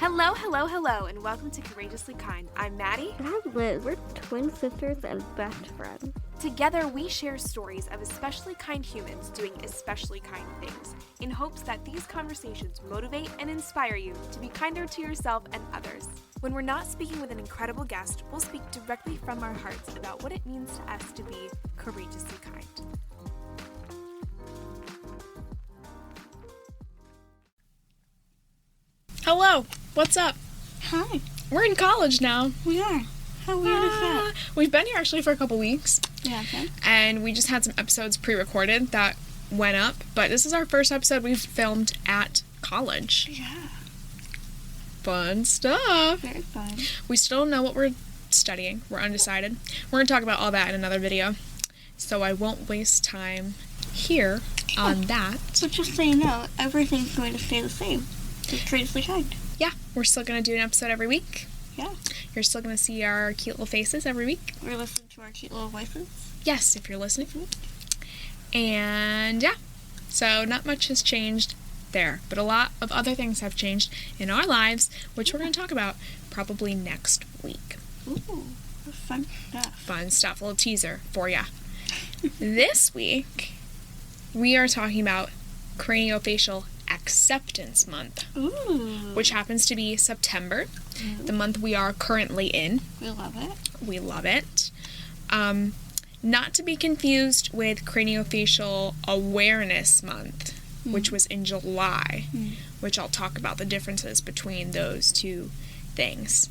Hello, hello, hello, and welcome to Courageously Kind. I'm Maddie. And I'm Liz. We're twin sisters and best friends. Together, we share stories of especially kind humans doing especially kind things, in hopes that these conversations motivate and inspire you to be kinder to yourself and others. When we're not speaking with an incredible guest, we'll speak directly from our hearts about what it means to us to be courageously kind. Hello, what's up? Hi. We're in college now. We are. How weird is that? We've been here actually for a couple weeks. Yeah, okay. And we just had some episodes pre-recorded that went up, but this is our first episode we've filmed at college. Yeah. Fun stuff. Very fun. We still don't know what we're studying. We're undecided. We're going to talk about all that in another video, so I won't waste time here on that. But just so you know, everything's going to stay the same. It's courageously kind. Yeah, we're still going to do an episode every week. Yeah. You're still going to see our cute little faces every week. We're listening to our cute little voices. Yes, if you're listening. And yeah, so not much has changed there, but a lot of other things have changed in our lives, which we're going to talk about probably next week. Ooh, fun stuff. Fun stuff, a little teaser for ya. This week, we are talking about Cranio-Facial Acceptance Month, which happens to be September, the month we are currently in. We love it. We love it. Not to be confused with Cranio-Facial Awareness Month, which was in July, which I'll talk about the differences between those two things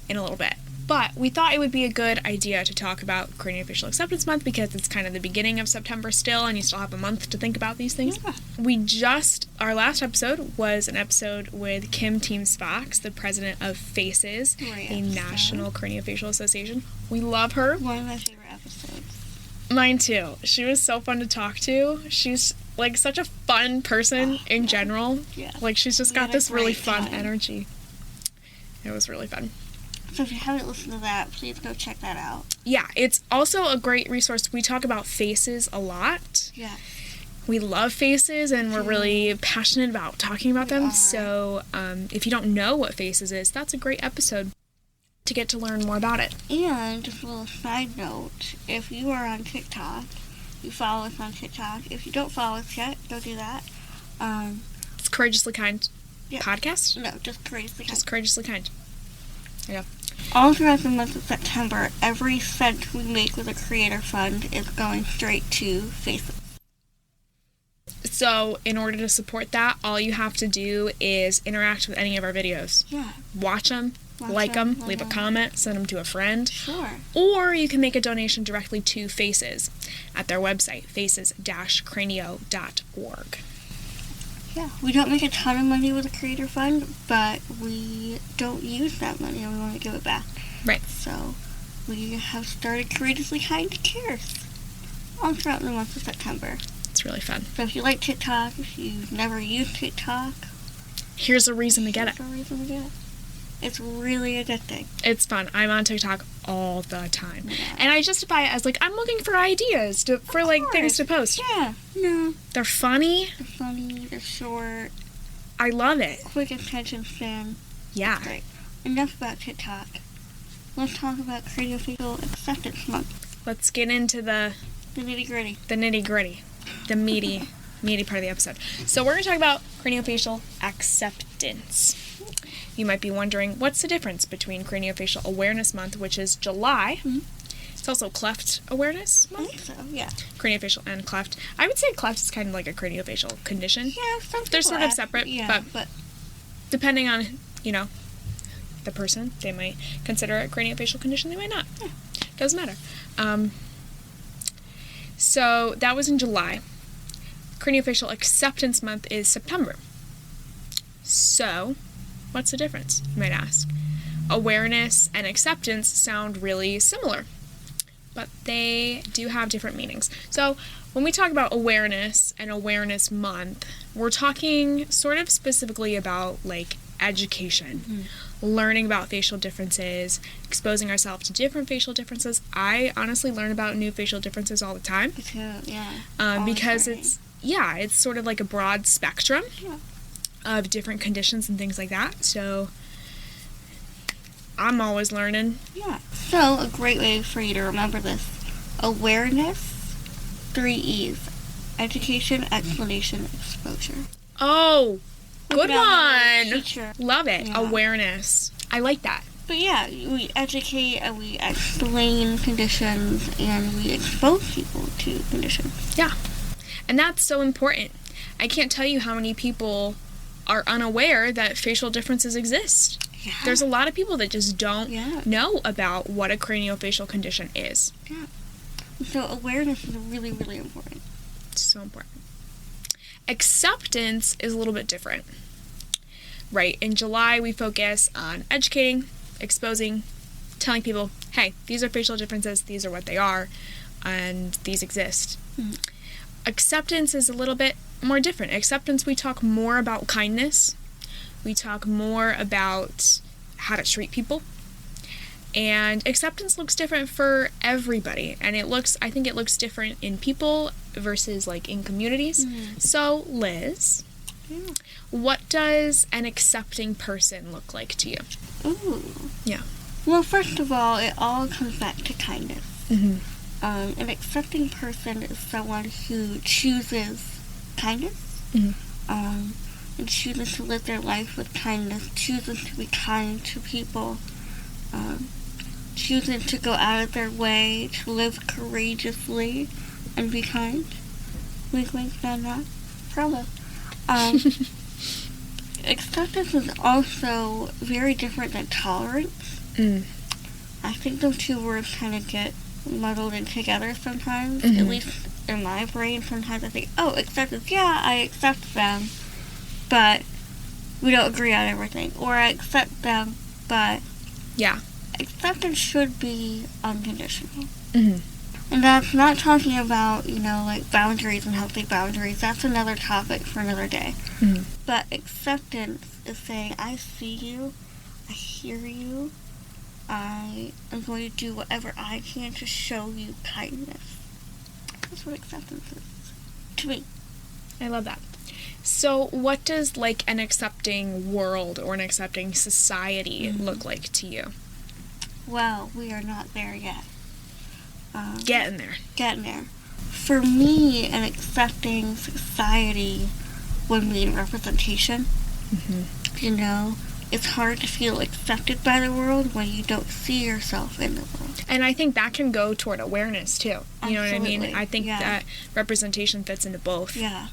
in a little bit. But we thought it would be a good idea to talk about Cranio-Facial Acceptance Month because it's kind of the beginning of September still, and you still have a month to think about these things. Yeah. Our last episode was an episode with Kim Teams-Fox, the president of FACES, the National Cranio-Facial Association. We love her. One of my favorite episodes. Mine too. She was so fun to talk to. She's like such a fun person in general. Yeah. Like she's just got this really fun energy. It was really fun. So if you haven't listened to that, please go check that out. Yeah, it's also a great resource. We talk about FACES a lot. Yeah. We love FACES, and we're really passionate about talking about them. So if you don't know what FACES is, that's a great episode to get to learn more about it. And just a little side note, if you are on TikTok, you follow us on TikTok. If you don't follow us yet, go do that. It's Courageously Kind podcast? No, just Courageously Kind. Just Courageously Kind. Yeah. All throughout the month of September, every cent we make with a creator fund is going straight to FACES. So, in order to support that, all you have to do is interact with any of our videos. Yeah. Watch them, like them, leave a comment, send them to a friend. Sure. Or you can make a donation directly to FACES at their website, faces-cranio.org. Yeah, we don't make a ton of money with a creator fund, but we don't use that money and we want to give it back. Right. So, we have started Courageously Kind Cares all throughout the month of September. It's really fun. So if you like TikTok, if you've never used TikTok, here's a reason to get it. Here's a reason to get it. It's really addicting. It's fun. I'm on TikTok all the time. Yeah. And I justify it as, like, I'm looking for ideas for things to post. Yeah. No. They're funny. They're funny. They're short. I love it. Quick attention span. Yeah. It's great. Enough about TikTok. Let's talk about Cranio-Facial Acceptance Month. Let's get into the nitty-gritty. The nitty-gritty. The meaty part of the episode. So we're going to talk about Cranio-Facial Acceptance. You might be wondering, what's the difference between Cranio-Facial Awareness Month, which is July? It's also Cleft Awareness Month. I think so, yeah. Cranio-Facial and cleft. I would say cleft is kind of like a craniofacial condition. Yeah, they're sort of separate, but depending on, the person, they might consider it a craniofacial condition, they might not. Yeah. Doesn't matter. So that was in July. Cranio-Facial Acceptance Month is September. So, what's the difference, you might ask? Awareness and acceptance sound really similar, but they do have different meanings. So, when we talk about awareness and Awareness Month, we're talking sort of specifically about, like, education, learning about facial differences, exposing ourselves to different facial differences. I honestly learn about new facial differences all the time. Me too, yeah. Because it's sort of like a broad spectrum of different conditions and things like that. So I'm always learning. Yeah. So, a great way for you to remember this. Awareness, 3 E's. Education, explanation, exposure. Oh, good one. Teacher. Love it. Yeah. Awareness. I like that. But yeah, we educate and we explain conditions and we expose people to conditions. Yeah. And that's so important. I can't tell you how many people are unaware that facial differences exist. Yeah. There's a lot of people that just don't Yeah. know about what a craniofacial condition is. Yeah. So awareness is really, really important. It's so important. Acceptance is a little bit different. Right, in July we focus on educating, exposing, telling people, hey, these are facial differences, these are what they are, and these exist. Mm-hmm. Acceptance is a little bit more different. Acceptance, we talk more about kindness. We talk more about how to treat people. And acceptance looks different for everybody. And I think it looks different in people versus like in communities. Mm-hmm. So, Liz, what does an accepting person look like to you? Ooh. Yeah. Well, first of all, it all comes back to kindness. Mm-hmm. An accepting person is someone who chooses kindness, Mm-hmm. and chooses to live their life with kindness, chooses to be kind to people, choosing to go out of their way to live courageously and be kind. Wink, wink, nod, nod. Promo. Acceptance is also very different than tolerance. Mm. I think those two words kind of get muddled in together sometimes. Mm-hmm. At least in my brain, sometimes I think, oh, acceptance, yeah, I accept them, but we don't agree on everything. Or I accept them, but Yeah. acceptance should be unconditional. Mm-hmm. And that's not talking about, like boundaries and healthy boundaries. That's another topic for another day. Mm-hmm. But acceptance is saying, I see you, I hear you, I am going to do whatever I can to show you kindness. That's what acceptance is to me. I love that. So what does like an accepting world or an accepting society look like to you? Well, we are not there yet. Getting there. Getting there. For me, an accepting society would mean representation. Mm-hmm. It's hard to feel accepted by the world when you don't see yourself in the world. And I think that can go toward awareness too. You know what I mean? Absolutely. I think that representation fits into both. Yeah.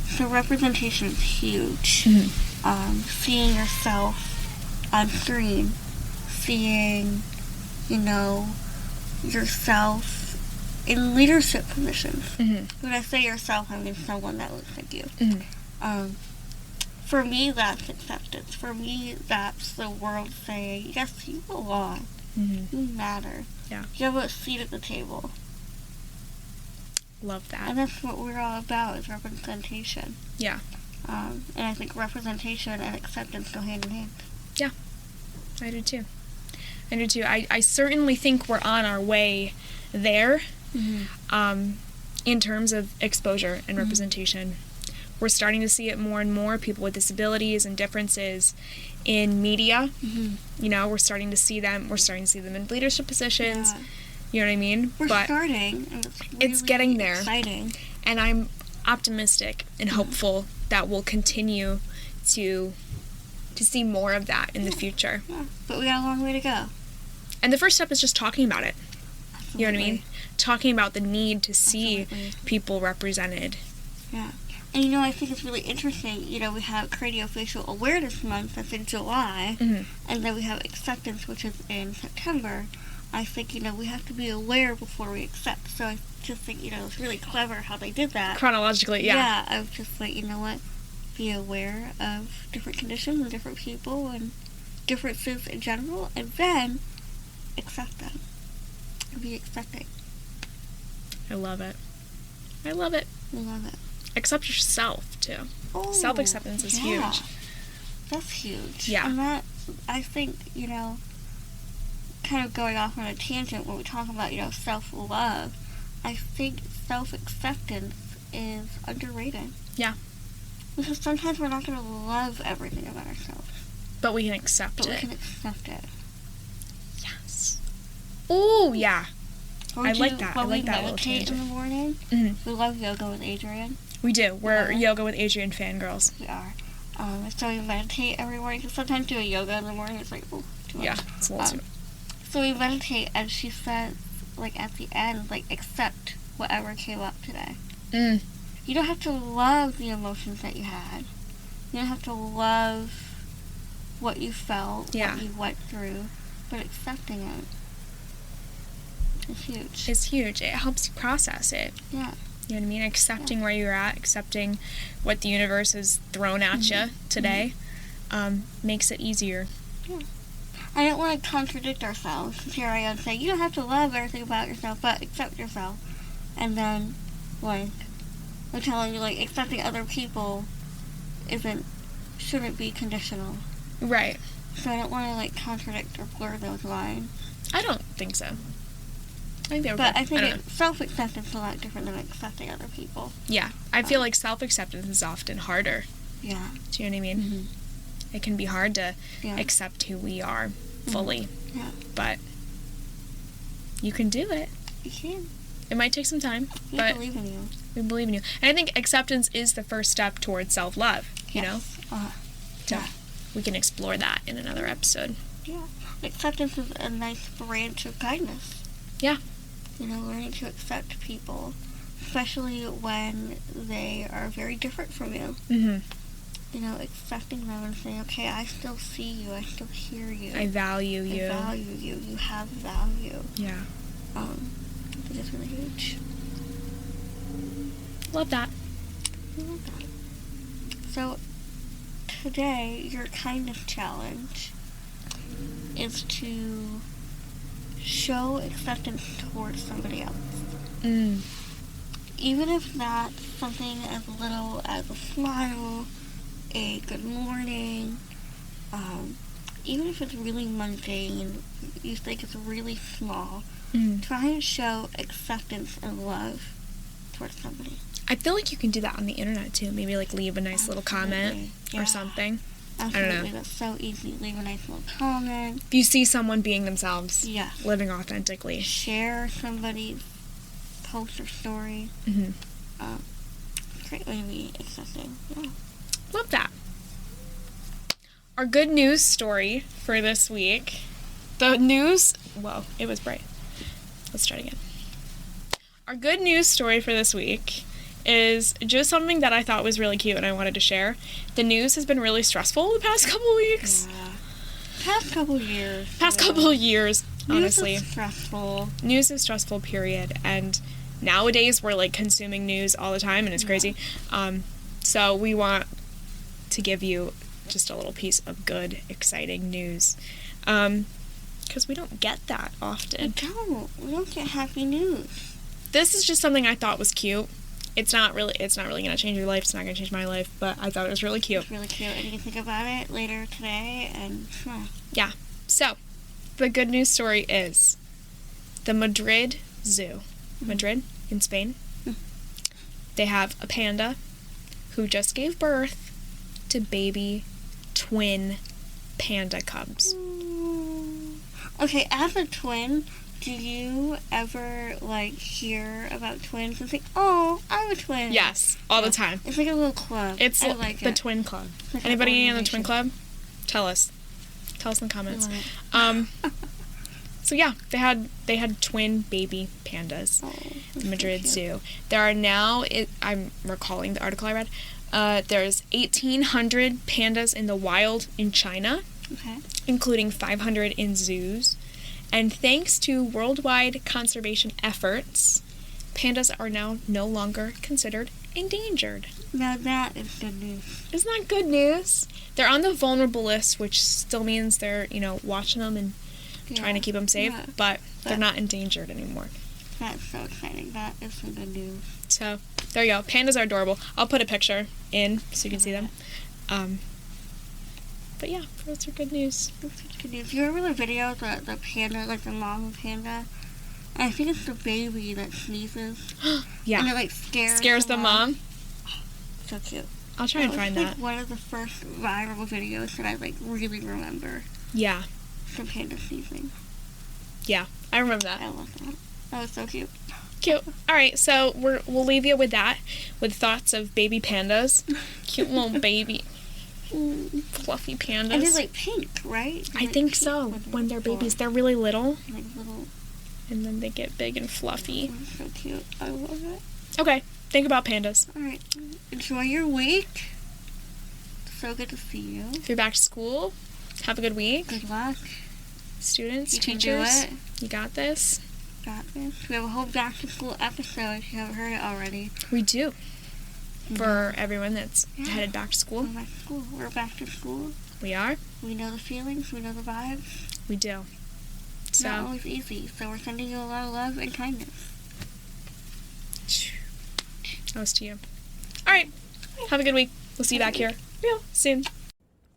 So representation is huge. Mm-hmm. Seeing yourself on screen, seeing, yourself in leadership positions. Mm-hmm. When I say yourself, I mean someone that looks like you. Mm-hmm. For me, that's acceptance. For me, that's the world saying, yes, you belong. Mm-hmm. You matter. Yeah. You have a seat at the table. Love that. And that's what we're all about, is representation. Yeah. And I think representation and acceptance go hand in hand. Yeah. I do too. I certainly think we're on our way there. Mm-hmm. In terms of exposure and representation. We're starting to see it more and more, people with disabilities and differences in media. Mm-hmm. We're starting to see them. We're starting to see them in leadership positions. Yeah. You know what I mean? We're but starting, and it's getting there. Exciting. And I'm optimistic and hopeful that we'll continue to see more of that in the future. Yeah. But we got a long way to go. And the first step is just talking about it. Absolutely. You know what I mean? Talking about the need to see Absolutely. people represented. Yeah. And I think it's really interesting, we have Cranio-Facial Awareness Month, that's in July, Mm-hmm. and then we have Acceptance, which is in September. I think, we have to be aware before we accept. So I just think, it's really clever how they did that. Chronologically, yeah. Yeah, I was just like, you know what? Be aware of different conditions and different people and differences in general, and then accept them. Be accepting. I love it. I love it. I love it. Accept yourself, too. Oh, Self-acceptance is huge. That's huge. Yeah. And that, I think, kind of going off on a tangent when we talk about, self-love, I think self-acceptance is underrated. Yeah. Because sometimes we're not going to love everything about ourselves. But we can accept But it. we can accept it. Oh, yeah. Or I do like that. I when like we that little meditate change. in the morning. Mm-hmm. We love yoga with Adrian. We do. We're Yeah. Yoga with Adrian fangirls. We are. So we meditate every morning. Because sometimes doing yoga in the morning is like, oh, too much. Yeah, it's a little too. So we meditate, and she says, like, at the end, like, accept whatever came up today. Mm. You don't have to love the emotions that you had. You don't have to love what you felt, Yeah. what you went through, but accepting it is huge. It's huge. It helps you process it. Yeah. You know what I mean? Accepting where you're at, accepting what the universe has thrown at you today, makes it easier. Yeah. I don't want to contradict ourselves. Here I am saying, you don't have to love everything about yourself, but accept yourself. And then, like, I'm telling you, like, accepting other people shouldn't be conditional. Right. So I don't want to, like, contradict or blur those lines. I don't think so. I think they were But good. I think self-acceptance is a lot different than accepting other people. Yeah. I feel like self-acceptance is often harder. Yeah. Do you know what I mean? Mm-hmm. It can be hard to Yeah. accept who we are fully. Yeah. But you can do it. You can. It might take some time, We but believe in you. we believe in you. And I think acceptance is the first step towards self-love, you know? So yeah. we can explore that in another episode. Yeah. Acceptance is a nice branch of kindness. Yeah. You know, learning to accept people, especially when they are very different from you. Mm-hmm. You know, accepting them and saying, okay, I still see you, I still hear you. I value you. I value you. You have value. Yeah. I think it's really huge. Love that. I love that. So, today, your kindness challenge is to show acceptance towards somebody else. Mm. Even if that's something as little as a smile, a good morning, even if it's really mundane, you think it's really small, try and show acceptance and love towards somebody. I feel like you can do that on the internet too. Maybe like leave a nice little comment or something. Absolutely. I don't know. That's so easy. Leave a nice little comment. If you see someone being themselves, Yes. living authentically. Share somebody's post or story. Mm-hmm. Great way to be accepting. Yeah. Love that. Our good news story for this week. The news... Whoa, it was bright. Let's try it again. Our good news story for this week is just something that I thought was really cute and I wanted to share. The news has been really stressful the past couple weeks. Yeah. Past couple years, honestly. News is stressful. News is stressful, period. And nowadays we're like consuming news all the time and it's crazy. So we want to give you just a little piece of good, exciting news. Because we don't get that often. We don't get happy news. This is just something I thought was cute. It's not really going to change your life. It's not going to change my life, but I thought it was really cute. It's really cute, and you can think about it later today, and yeah. So, the good news story is the Madrid Zoo. Madrid, in Spain. They have a panda who just gave birth to baby twin panda cubs. Okay, as a twin, do you ever, like, hear about twins and think, oh, I'm a twin? Yes, all the time. It's like a little club. It's I like the it. twin club. Like Anybody in the organization. twin club? Tell us. Tell us in the comments. I love it. So yeah, they had twin baby pandas. Oh, The Madrid so cute. Zoo. There are now, I'm recalling the article I read, there's 1,800 pandas in the wild in China, Okay. including 500 in zoos. And thanks to worldwide conservation efforts, pandas are now no longer considered endangered. Now that is good news. Isn't that good news? They're on the vulnerable list, which still means they're, watching them and trying to keep them safe, Yeah. but they're not endangered anymore. That's so exciting. That is some good news. So, there you go. Pandas are adorable. I'll put a picture in so you can see them. But yeah, those are good news. That's such good news. You remember the video, the panda, like the mom panda? I think it's the baby that sneezes. Yeah. And it, like, Scares the mom. So cute. I'll try and find That was, that. like, one of the first viral videos that I, like, really remember. Yeah. The panda sneezing. Yeah, I remember that. I love that. That was so cute. Cute. All right, so we'll leave you with that, with thoughts of baby pandas. Cute little baby, fluffy pandas. And they're like pink, right? I think so. When they're babies, they're really little. Like little. And then they get big and fluffy. So cute. I love it. Okay, think about pandas. All right. Enjoy your week. So good to see you. If you're back to school, have a good week. Good luck. Students, You can teachers, do it. You got this. Got this. We have a whole back to school episode if you haven't heard it already. We do. For everyone that's headed back to school. We're back to school. We're back to school. We are. We know the feelings. We know the vibes. We do. So. Not always easy. So we're sending you a lot of love and kindness. That was to you. All right. Have a good week. We'll see you back here real soon.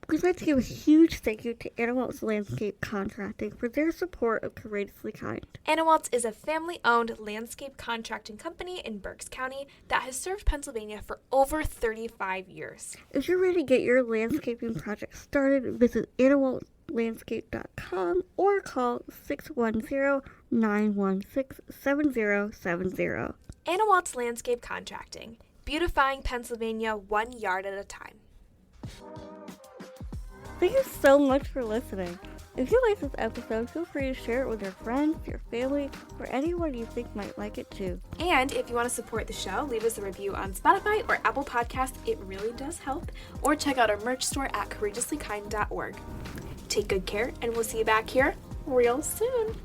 We'd like to give a huge thank you to Anawalt's Landscape Contracting for their support of Courageously Kind. Anawalt's is a family-owned landscape contracting company in Berks County that has served Pennsylvania for over 35 years. If you're ready to get your landscaping project started, visit anawaltlandscape.com or call 610-916-7070. Anawalt's Landscape Contracting, beautifying Pennsylvania 1 yard at a time. Thank you so much for listening. If you like this episode, feel free to share it with your friends, your family, or anyone you think might like it too. And if you want to support the show, leave us a review on Spotify or Apple Podcasts. It really does help. Or check out our merch store at courageouslykind.org. Take good care, and we'll see you back here real soon.